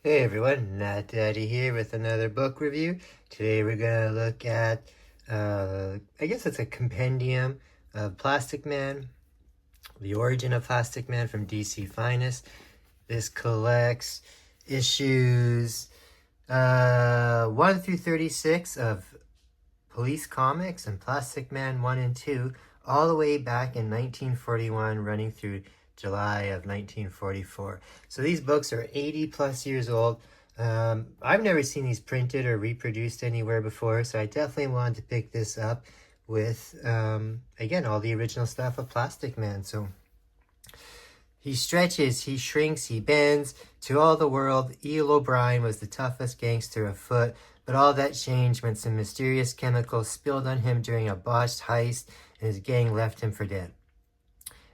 Hey everyone, Nat Daddy here with another book review. Today we're gonna look at, I guess it's a compendium of Plastic Man, The Origin of Plastic Man from DC Finest. This collects issues 1 through 36 of Police Comics and Plastic Man 1 and 2, all the way back in 1941, running through July of 1944. So these books are 80 plus years old. I've never seen these printed or reproduced anywhere before, so I definitely wanted to pick this up with, again, all the original stuff of Plastic Man. So he stretches, he shrinks, he bends. To all the world, E.L. O'Brien was the toughest gangster afoot, but all that changed when some mysterious chemicals spilled on him during a botched heist and his gang left him for dead.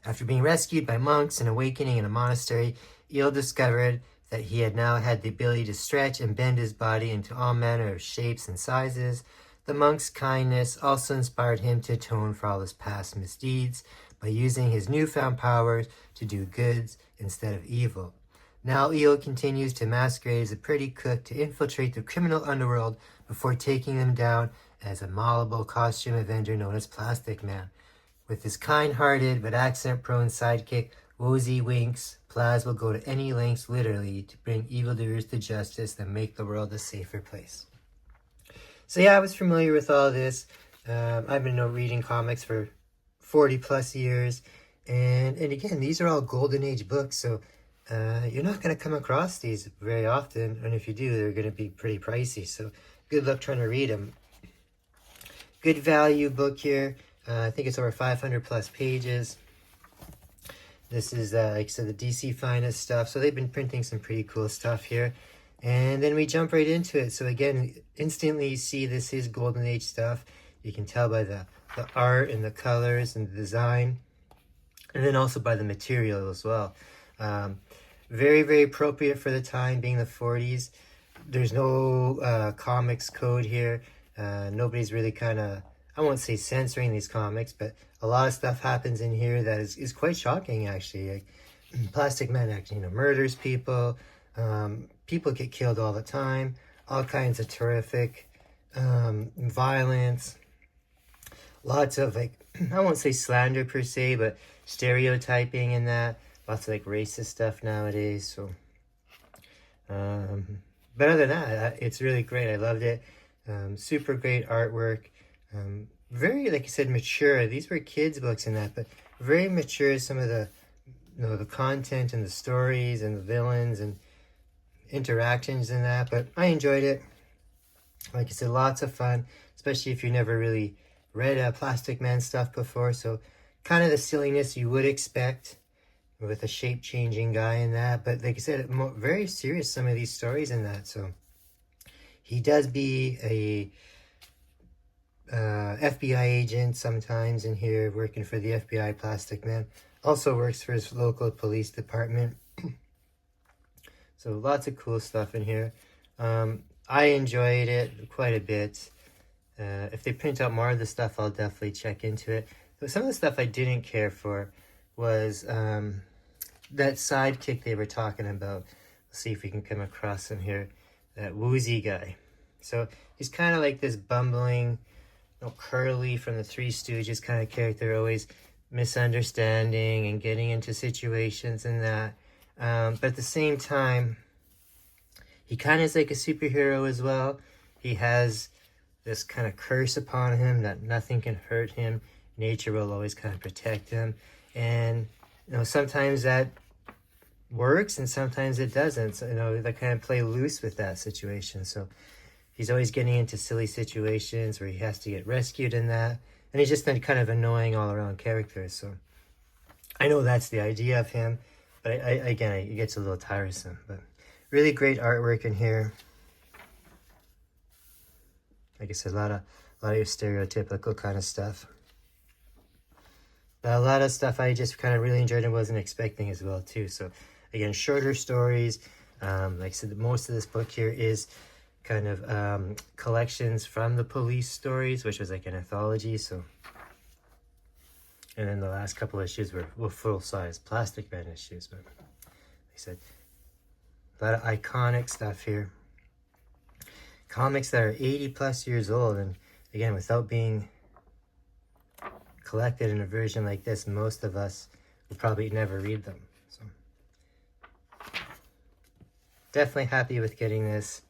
After being rescued by monks and awakening in a monastery, Eel discovered that he had now had the ability to stretch and bend his body into all manner of shapes and sizes. The monk's kindness also inspired him to atone for all his past misdeeds by using his newfound powers to do good instead of evil. Now Eel continues to masquerade as a pretty cook to infiltrate the criminal underworld before taking them down as a malleable costume vendor known as Plastic Man. With his kind-hearted but accent-prone sidekick, Wozy Winks, Plaz will go to any lengths, literally, to bring evildoers to justice and make the world a safer place. So yeah, I was familiar with all this. I've been reading comics for 40 plus years. And again, these are all Golden Age books, so you're not going to come across these very often. And if you do, they're going to be pretty pricey. So good luck trying to read them. Good value book here. I think it's over 500 plus pages. This is, like I said, the DC Finest stuff. So they've been printing some pretty cool stuff here. And then we jump right into it. So again, instantly you see this is Golden Age stuff. You can tell by the art and the colors and the design. And then also by the material as well. Very, very appropriate for the time, being the 40s. There's no comics code here. Nobody's really kind of, I won't say censoring these comics, but a lot of stuff happens in here that is quite shocking, actually. Like, Plastic Man actually, murders people. People get killed all the time. All kinds of terrific violence. Lots of, like, I won't say slander per se, but stereotyping in that. Lots of, like, racist stuff nowadays. So, but other than that, it's really great. I loved it. Super great artwork. Very, like I said, mature. These were kids' books in that, but very mature. Some of the, the content and the stories and the villains and interactions in that. But I enjoyed it. Like I said, lots of fun, especially if you never really read Plastic Man stuff before. So kind of the silliness you would expect with a shape-changing guy in that. But like I said, very serious, some of these stories in that. So he does be a FBI agent sometimes in here, working for the FBI. Plastic Man also works for his local police department. So lots of cool stuff in here. I enjoyed it quite a bit. If they print out more of the stuff, I'll definitely check into it. But some of the stuff I didn't care for was that sidekick they were talking about. Let's see if we can come across him here. That woozy guy. So he's kind of like this bumbling, Curly from the Three Stooges kind of character, always misunderstanding and getting into situations and that. But at the same time, he kind of is like a superhero as well. He has this kind of curse upon him that nothing can hurt him. Nature will always kind of protect him. And, sometimes that works and sometimes it doesn't. So, they kind of play loose with that situation. So he's always getting into silly situations where he has to get rescued in that. And he's just been kind of annoying all-around character. So I know that's the idea of him. But again, it gets a little tiresome. But really great artwork in here. Like I said, a lot of your stereotypical kind of stuff. But a lot of stuff I just kind of really enjoyed and wasn't expecting as well, too. So again, shorter stories. Like I said, most of this book here is kind of collections from the police stories, which was like an anthology. So, and then the last couple issues were full-size Plastic Man issues. But like I said, A lot of iconic stuff here. Comics that are 80 plus years old, and again, without being collected in a version like this, most of us will probably never read them. So definitely happy with getting this,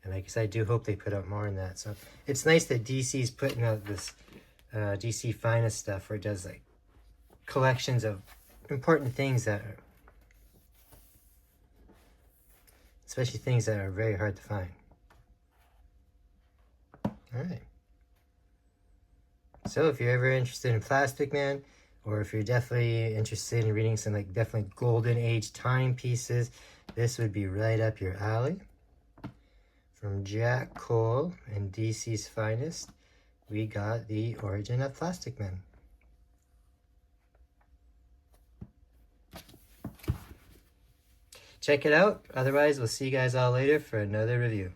and like I said, I do hope they put out more in that. So it's nice that DC's putting out this DC Finest stuff where it does like collections of important things that are, especially things that are very hard to find. All right. So if you're ever interested in Plastic Man, or if you're definitely interested in reading some like definitely golden age timepieces, this would be right up your alley. From Jack Cole and DC's Finest, we got The Origin of Plastic Man. Check it out. Otherwise, we'll see you guys all later for another review.